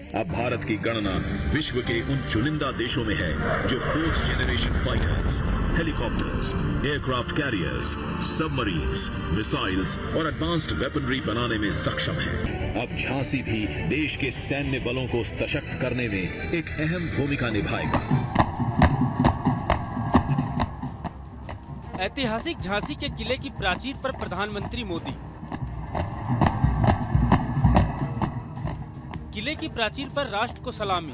अब भारत की गणना विश्व के उन चुनिंदा देशों में है जो 4th generation fighters, helicopters, aircraft carriers, submarines, missiles और एडवांस्ड वेपनरी बनाने में सक्षम है। अब झांसी भी देश के सैन्य बलों को सशक्त करने में एक अहम भूमिका निभाएगा। ऐतिहासिक झांसी के किले की प्राचीर पर प्रधानमंत्री मोदी। किले की प्राचीर पर राष्ट्र को सलामी।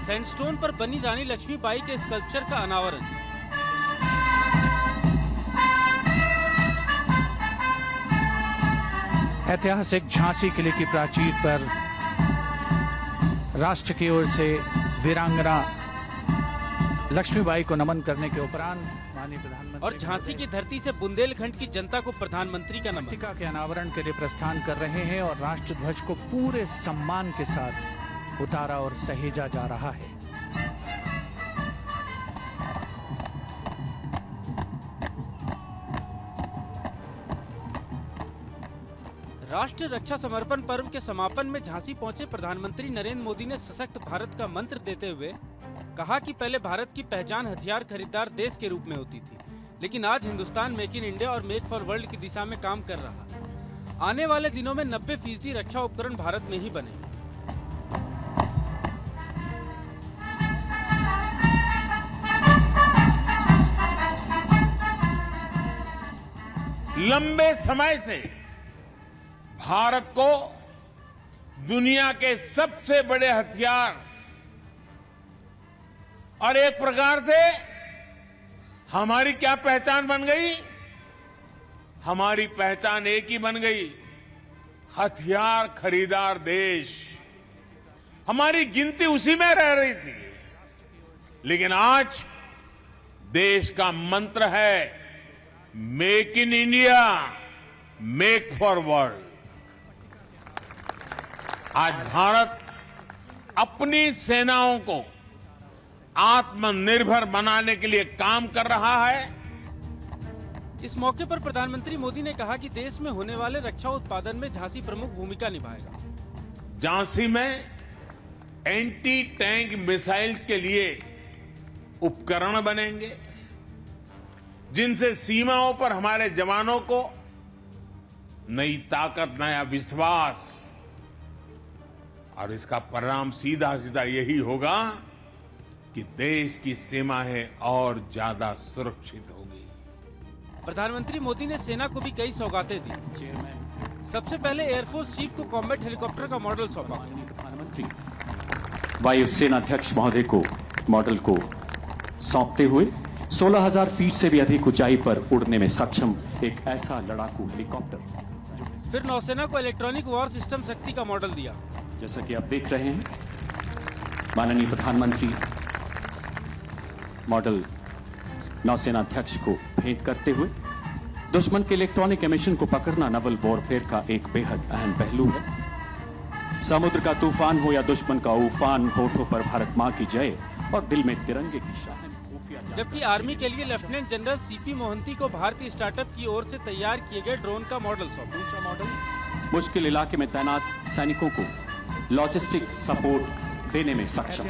सैंडस्टोन पर बनी रानी लक्ष्मीबाई के स्कल्पचर का अनावरण। ऐतिहासिक झांसी किले की प्राचीर पर राष्ट्र की ओर से वीरांगना लक्ष्मीबाई को नमन करने के उपरांत माननीय प्रधानमंत्री और झांसी की धरती से बुंदेलखंड की जनता को प्रधानमंत्री का नमन। टीका के अनावरण के लिए प्रस्थान कर रहे हैं और राष्ट्र ध्वज को पूरे सम्मान के साथ उतारा और सहेजा जा रहा है। राष्ट्रीय रक्षा समर्पण पर्व के समापन में झांसी पहुंचे प्रधानमंत्री नरेंद्र मोदी ने सशक्त भारत का मंत्र देते हुए कहा कि पहले भारत की पहचान हथियार खरीदार देश के रूप में होती थी, लेकिन आज हिंदुस्तान मेक इन इंडिया और मेक फॉर वर्ल्ड की दिशा में काम कर रहा है। आने वाले दिनों में 90% रक्षा उपकरण भारत में ही बनेंगे। लंबे समय से भारत को दुनिया के सबसे बड़े हथियार और एक प्रकार से हमारी क्या पहचान बन गई? हमारी पहचान एक ही बन गई, हथियार खरीदार देश। हमारी गिनती उसी में रह रही थी, लेकिन आज देश का मंत्र है make in India, make for world. आज भारत अपनी सेनाओं को आत्मनिर्भर बनाने के लिए काम कर रहा है। इस मौके पर प्रधानमंत्री मोदी ने कहा कि देश में होने वाले रक्षा उत्पादन में झांसी प्रमुख भूमिका निभाएगा। झांसी में एंटी टैंक मिसाइल के लिए उपकरण बनेंगे, जिनसे सीमाओं पर हमारे जवानों को नई ताकत, नया विश्वास, और इसका परिणाम सीधा सीधा यही होगा कि देश की सीमाएं और ज्यादा सुरक्षित होगी। प्रधानमंत्री मोदी ने सेना को भी कई सौगातें दी। सबसे पहले एयरफोर्स चीफ को कॉम्बैट हेलीकॉप्टर का मॉडल सौंपा। प्रधानमंत्री वायुसेना अध्यक्ष महोदय को मॉडल को सौंपते हुए 16,000 फीट से भी अधिक ऊंचाई पर उड़ने में सक्षम एक ऐसा लड़ाकू हेलीकॉप्टर। फिर नौसेना को इलेक्ट्रॉनिक वॉर सिस्टम शक्ति का मॉडल दिया। जैसा कि आप देख रहे हैं, माननीय प्रधानमंत्री मॉडल नौसेना अध्यक्ष को भेंट करते हुए दुश्मन के इलेक्ट्रॉनिक एमिशन को पकड़ना नवल वॉरफेयर का एक बेहद अहम पहलू है। समुद्र का तूफान हो या दुश्मन का उफान, होठों पर भारत मां की जय और दिल में तिरंगे की शान। जबकि आर्मी के लिए लेफ्टिनेंट जनरल सीपी मोहंती को भारतीय स्टार्टअप की ओर से तैयार किए गए ड्रोन का मॉडल सौंपा। दूसरा मॉडल मुश्किल इलाके में तैनात सैनिकों को लॉजिस्टिक सपोर्ट देने में सक्षम।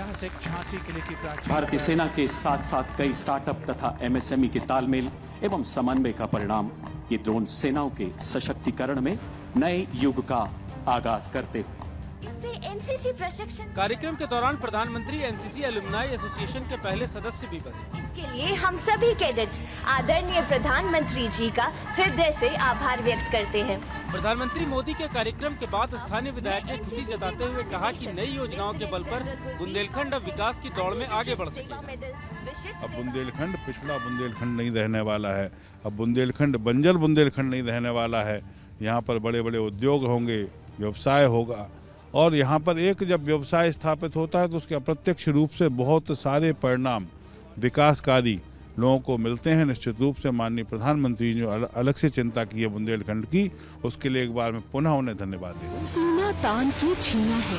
भारतीय सेना के साथ साथ कई स्टार्टअप तथा एमएसएमई के तालमेल एवं समन्वय का परिणाम ये ड्रोन सेनाओं के सशक्तिकरण में नए युग का आगाज करते हुए। इससे एनसीसी प्रशिक्षण कार्यक्रम के दौरान प्रधानमंत्री एनसीसी एलुमनाई एसोसिएशन के पहले सदस्य भी बने। इसके लिए हम सभी कैडेट्स आदरणीय प्रधानमंत्री जी का हृदय से आभार व्यक्त करते हैं। प्रधानमंत्री मोदी के कार्यक्रम के बाद स्थानीय विधायक ने खुशी जताते हुए कहा कि नई योजनाओं के बल पर बुंदेलखंड अब विकास की दौड़ में आगे बढ़ सकेगा। अब बुंदेलखंड पिछड़ा बुंदेलखंड नहीं रहने वाला है। अब बुंदेलखंड बंजर बुंदेलखंड नहीं रहने वाला है। यहाँ पर बड़े बड़े उद्योग होंगे, व्यवसाय होगा, और यहाँ पर एक जब व्यवसाय स्थापित होता है तो उसके अप्रत्यक्ष रूप से बहुत सारे परिणाम विकासकारी लोगों को मिलते हैं। निश्चित रूप से माननीय प्रधानमंत्री जो अलग से चिंता की है बुंदेलखंड की, उसके लिए एक बार मैं पुनः उन्हें धन्यवाद देता हूं। सीना तान के छीना है,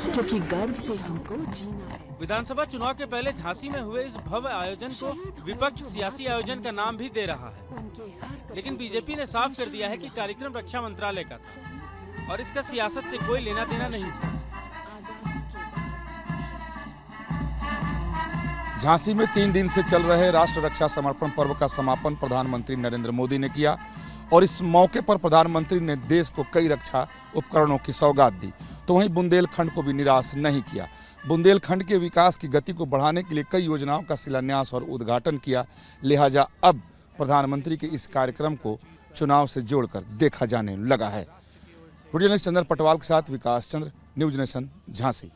क्योंकि गर्व से हमको जीना है। विधानसभा चुनाव के पहले झांसी में हुए इस भव्य आयोजन को विपक्ष सियासी आयोजन का नाम भी दे रहा है, लेकिन बीजेपी ने साफ कर दिया है कि कार्यक्रम रक्षा मंत्रालय का था और इसका सियासत से कोई लेना देना नहीं था। झांसी में 3 दिन से चल रहे राष्ट्र रक्षा समर्पण पर्व का समापन प्रधानमंत्री नरेंद्र मोदी ने किया और इस मौके पर प्रधानमंत्री ने देश को कई रक्षा उपकरणों की सौगात दी। तो वहीं बुंदेलखंड को भी निराश नहीं किया। बुंदेलखंड के विकास की गति को बढ़ाने के लिए कई योजनाओं का शिलान्यास और उद्घाटन किया। लिहाजा अब प्रधानमंत्री के इस कार्यक्रम को चुनाव से जोड़कर देखा जाने लगा है। वीडियो जर्नलिस्ट चंदन पटवाल के साथ विकास चंद्र, न्यूज नेशन, झांसी।